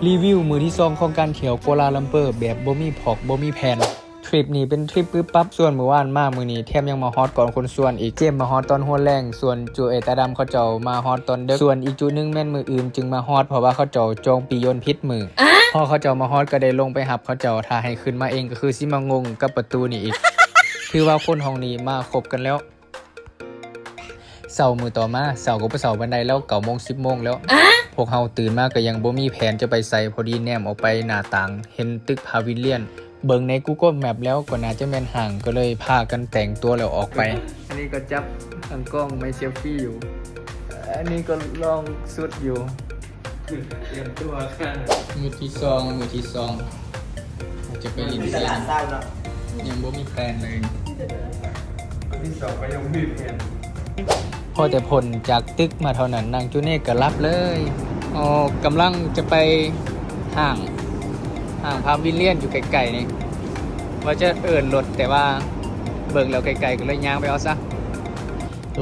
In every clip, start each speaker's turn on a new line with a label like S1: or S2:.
S1: รีวิวมือที่2ของการเที่ยวกัวลาลัมเปอร์แบบบ่มีพอกบ่มีแผนทริปนี้เป็นทริปปึ๊บปั๊บส่วนมื้อวานมามื้อนี้แถมยังมาฮอตก่อนคนส่วนอีกเจมมาฮอตตอนหัวแรงส่วนจูเอตาดำเขาเจ้ามาฮอตตอนดึกส่วนอีกจูนึงแม่นมื้ออื่นจึงมาฮอตเพราะว่าเขาเจ้าจองปียนต์ผิดมื้อพอเขาเจ้ามาฮอตก็ได้ลงไปหับเขาเจ้าถ้าให้ขึ้นมาเองก็คือสิมางงกับประตูนี่อีก คือว่าคนห้องนี้มาครบกันแล้วเสาร์มื้อต่อมาเสาร์ก็ไปเสาร์บันไดแล้ว9 โมง 10 โมงแล้วพวกเฮาตื่นมาก็ยังบ่มีแผนจะไปใส่พอดีแนมออกไปหน้าต่างเห็นตึกพาวิเลียนเบิ่งใน Google Map แล้วก็น่าจะแม่นห่างก็เลยพากันแต่งตัวแล้วออกไปอันนี้ก็จับทางกล้องไม่เซลฟี่อยู่อันนี้ก็ลองสุดอยู่เตรียมตัวค่ะมือที่2จะไปลินเซนยังบ่มีแพลนเลยที่2ก็ยังไม่มีแพลนพอแต่ผลจากตึกมาเท่านั้นนางจูเน่ก็รับเลยอ๋อกำลังจะไปห่างพาวิเลียนอยู่ไกลๆนี่ว่าจะเอิ้นรถแต่ว่าเบิ่งแล้วไกลๆก็เลยย่างไปเอาซะ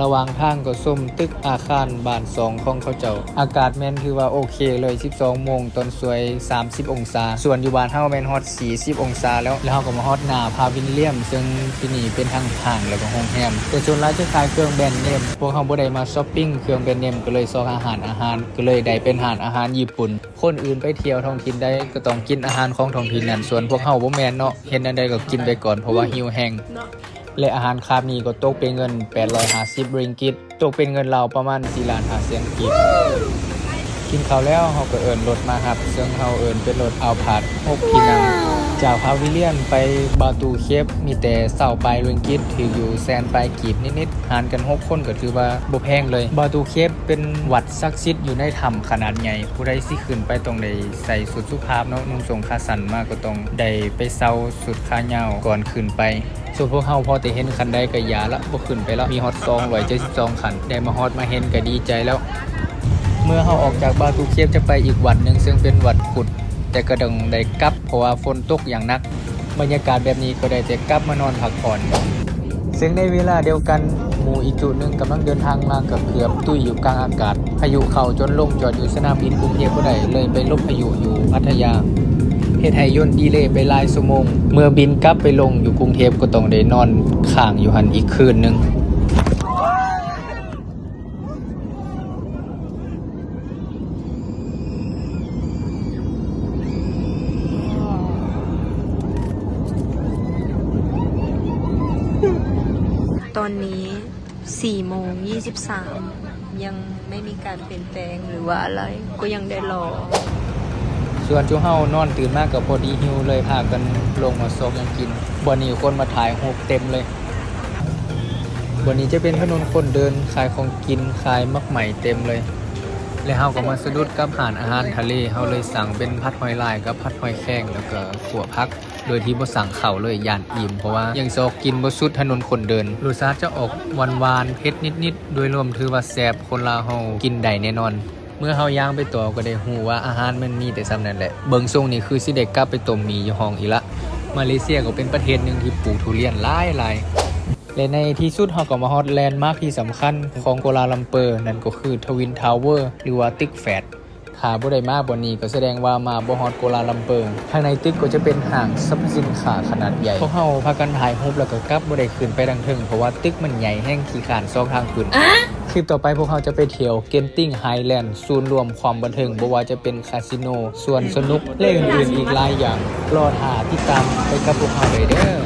S1: ระหว่างทางก็ส้มตึกอาคารบ้าน2ของเขาเจ้าอากาศแม่นคือว่าโอเคเลย12 โมงตอนสวย30 องศาส่วนอยู่บ้านเฮาแม่นฮอต40 องศาแล้วเฮาก็มาฮอตหน้าพาวิเลียนซึ่งที่นี่เป็นทางห้างแล้วก็โรงแรมแต่ส่วนหลายจะขายเครื่องแบรนด์เนมพวกเฮาบ่ได้มาช้อปปิ้งเครื่องแบรนด์เนมก็เลยซอกอาหารก็เลยได้เป็นอาหารญี่ปุ่นคนอื่นไปเที่ยวท้องถิ่นได้ก็ต้องกินอาหารของท้องถิ่นนั่นส่วนพวกเฮาบ่แม่นเนาะเห็นอันใดก็กินไปก่อนเพราะว่าหิวแห้งและอาหารคาบนี้ก็ตกเป็นเงิน850ริงกิตตกเป็นเงินเราประมาณ4,500,000กิตกินข้าวแล้วเฮาก็เอิ้นรถมาครับซึ่งเฮาเอิ้นเป็นรถอัลพาร์ด6ที่นั่งจากพาวิเลียนไปบาตูเคฟมีแต่20 ปลายริงกิตถืออยู่100,000 ปลายกีบนิดๆหารกัน6คนก็ถือว่าบ่แพงเลยบาตูเคฟเป็นวัดศักดิ์สิทธิ์อยู่ในถ้ำขนาดใหญ่ผู้ใดสิขึ้นไปต้องได้ใส่สุดสุภาพเนาะนุ่งทรงขาสั้นมากก็ต้องได้ไปเซาสุดขายาวก่อนขึ้นไปส่วนพวกเฮาพอแต่เห็นคันใดก็ยาละบ่ขึ้นไปแล้วมีฮอต272คันได้มาฮอตมาเห็นก็ดีใจแล้วเมื่อเฮาออกจากบาตูเคฟจะไปอีกวัดนึงซึ่งเป็นวัดกุดแต่ก็ต้องได้กลับเพราะว่าฝนตกอย่างหนักบรรยากาศแบบนี้ก็ได้แต่กลับมานอนพักผ่อนซึ่งในเวลาเดียวกันหมู่อีกจุดนึงกำลังเดินทางมากับเกือบตุ้ยอยู่กลางอากาศพายุเข้าจนลงจอดอยู่สนามบินกรุงเทพบ่ได้เลยไปหลบพายุอยู่พัทยาเฮ็ดให้ยนต์ดีเลย์ไปหลายชั่วโมงเมื่อบินกลับไปลงอยู่กรุงเทพก็ต้องได้นอนค้างอยู่หันอีกคืนนึง
S2: ตอนนี้4:23ยังไม่มีการเปลี่ยนแปลงหรือว่าอะไรก็ยังได้รอ
S1: ส่วนจูเฮานอนตื่นมากกับพอดีหิวเลยพากันลงมาซอกยังกินบ่นี้คนมาถ่ายรูปเต็มเลยบ่นี้จะเป็นถนนคนเดินขายของกินขายมักใหม่เต็มเลยและเฮาก็มาสะดุดกับอาหารทะเลเฮาเลยสั่งเป็นผัดหอยลายกับผัดหอยแครงแล้วก็ขั่วผักโดยที่บ่สั่งข้าวเลยย่านอิ่มเพราะว่ายังซอกกินบ่สุดถนนคนเดินรสชาติจะออกหวานๆเผ็ดนิดๆโดยรวมถือว่าแซ่บคนลาวเฮากินได้แน่นอนเมื่อเฮาย่างไปต่อก็ได้ฮู้ว่าอาหารมันมีแต่ซ้ำนั่นแหละเบิ่งทรงนี่คือสิได้กลับไปต้มหมี่อยู่ห้องอีกละมาเลเซียก็เป็นประเทศนึงที่ปลูกทุเรียนหลายและในที่สุดเฮาก็มาฮอตแลนด์มาร์คที่สำคัญของกัวลาลัมเปอร์นั่นก็คือทวินทาวเวอร์หรือว่าตึกแฝดถ้าบ่ได้มาบ่นี้ก็แสดงว่ามาบ่ฮอดกัวลาลัมเปอร์ข้างในตึกก็จะเป็นห้างสรรพสินค้าขนาดใหญ่พวกเฮาพากันถ่ายรูปแล้วก็กลับบ่ได้ขึ้นไปดังถึงเพราะว่าตึกมันใหญ่แห้งขี้ข้านซอกทางขึ้นคลิปต่อไปพวกเราจะไปเที่ยวเกนติ้งไฮแลนด์ศูนย์รวมความบันเทิงบ่ว่าจะเป็นคาสิโนสวนสนุกและอื่นๆอีกหลายอย่างรอท่าติดตามไปกับพวกเราได้เด้อ